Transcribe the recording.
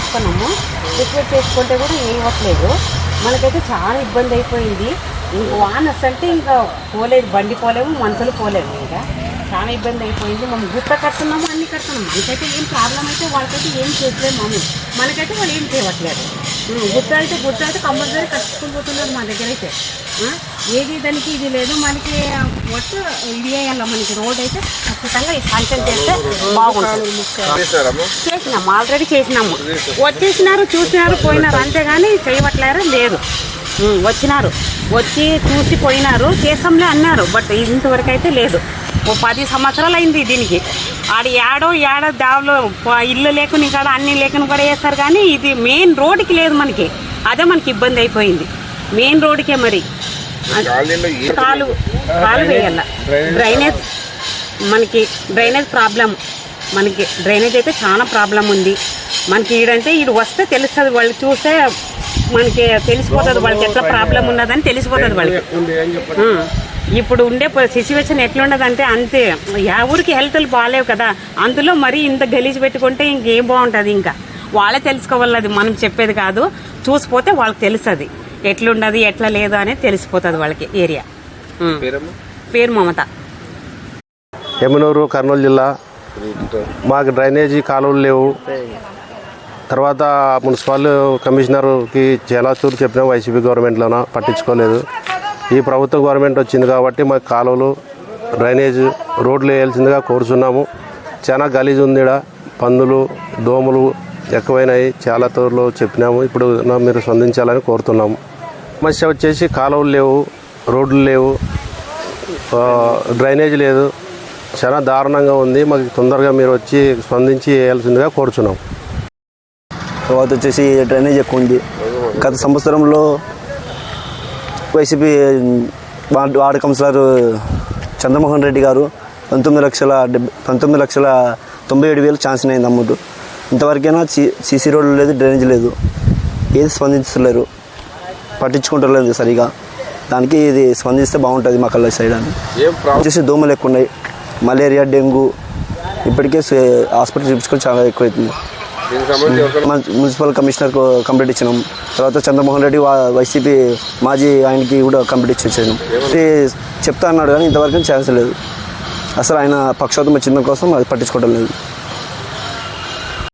చేసుకున్నాము. రిక్వెస్ట్ చేసుకుంటే కూడా ఏం ఇవ్వట్లేదు. మనకైతే చాలా ఇబ్బంది అయిపోయింది. ఇంక వాన వస్తుంటే ఇంకా పోలేదు, బండి పోలేము, మనుషులు పోలేము. ఇంకా చాలా ఇబ్బంది అయిపోయింది. మనం గుట్ట కడుతున్నాము, అన్నీ కడుతున్నాము. మనకైతే ఏం ప్రాబ్లం అయితే వాళ్ళకైతే ఏం చేయట్లేదు. మనకైతే వాళ్ళు ఏం చేయట్లేదు. గుట్ట అయితే కంపల్సరీ కట్టుకుని పోతున్నారు మా దగ్గర అయితే. ఏది దానికి ఇది లేదు. మనకి ఒట్టు ఇది వేయాల, మనకి రోడ్ అయితే ఖచ్చితంగా ఈ శాంక్షన్ చేస్తే బాగుంటుంది. చేసినాము, ఆల్రెడీ చేసినాము. వచ్చేసినారు, చూసినారు, పోయినారు, అంతేగాని చేయట్లేరు లేదు. వచ్చినారు, వచ్చి చూసి పోయినారు, చేసాంలే అన్నారు. బట్ ఇంతవరకు అయితే లేదు. ఓ 10 సంవత్సరాలు అయింది దీనికి. ఏడో దావలో ఇల్లు లేకుని ఇక్కడ అన్ని లేకుని కూడా వేస్తారు. కానీ ఇది మెయిన్ రోడ్డుకి లేదు మనకి. అదే మనకి ఇబ్బంది అయిపోయింది. మెయిన్ రోడ్డుకే మరి కాలు వేయాల. Drainage problem. మనకి డ్రైనేజ్ అయితే చాలా ప్రాబ్లం ఉంది. మనకి ఈడంటే ఈడు వస్తే తెలుస్తుంది, వాళ్ళు చూస్తే మనకి తెలిసిపోతుంది వాళ్ళకి ఎట్లా ప్రాబ్లం ఉన్నదని తెలిసిపోతుంది వాళ్ళకి. ఇప్పుడు ఉండే సిచ్యువేషన్ ఎట్లుండదంటే అంతే. ఊరికి హెల్త్లు బాగాలేవు కదా, అందులో మరీ ఇంత గలీజ్ పెట్టుకుంటే ఇంకేం బాగుంటుంది. ఇంకా వాళ్ళే తెలుసుకోవాలి, అది మనం చెప్పేది కాదు. చూసిపోతే వాళ్ళకి తెలుస్తుంది ఎట్లుండదు ఎట్లా లేదు అనేది తెలిసిపోతుంది వాళ్ళకి. ఏరియా పేరు మమత, ఎమ్మెనూరు, కర్నూలు జిల్లా. మాకు డ్రైనేజీ కాలువలు లేవు. తర్వాత మున్సిపల్ కమిషనర్కి చాలా తూరు చెప్పినా వైసీపీ గవర్నమెంట్లోన పట్టించుకోలేదు. ఈ ప్రభుత్వ గవర్నమెంట్ వచ్చింది కాబట్టి మాకు కాలువలు, డ్రైనేజ్, రోడ్లు వేయాల్సిందిగా కోరుచున్నాము. చాలా గలీజ్ ఉంది. పందులు, దోమలు ఎక్కువైనాయి. చాలా తూర్లు చెప్పినాము. ఇప్పుడు మీరు స్పందించాలని కోరుతున్నాము. సమస్య వచ్చేసి కాలువలు లేవు, రోడ్లు లేవు, డ్రైనేజ్ లేదు. చాలా దారుణంగా ఉంది. మాకు తొందరగా మీరు వచ్చి స్పందించి వేయాల్సిందిగా కోరుచున్నాం. తర్వాత వచ్చేసి డ్రైనేజ్ ఎక్కువ ఉంది. గత సంవత్సరంలో YCP ward councillor Chandramohan Reddy గారు 19,97,000 ఛాన్స్ అయింది అమౌంట్. ఇంతవరకైనా సీసీ రోడ్లు లేదు, డ్రైనేజ్ లేదు. ఏది స్పందించలేరు, పట్టించుకుంటలేదు సరిగా. దానికి ఇది స్పందిస్తే బాగుంటుంది మా కళ్ళ సైడ్ అని. వచ్చేసి దోమలు ఎక్కువ ఉన్నాయి, మలేరియా, డెంగ్యూ. ఇప్పటికే హాస్పిటల్ చూపించుకొని చాలా ఎక్కువైతుంది. మున్సిపల్ కమిషనర్ కంప్లీట్ ఇచ్చినాం. తర్వాత చంద్రమోహన్ రెడ్డి వైసీపీ మాజీ ఆయనకి కూడా కంప్లీట్ ఇచ్చేసాను. చెప్తా అన్నాడు కానీ ఇంతవరకు ఛాన్స్ లేదు. అసలు ఆయన పక్షవాతం వచ్చిన కోసం అది పట్టించుకోవడం లేదు.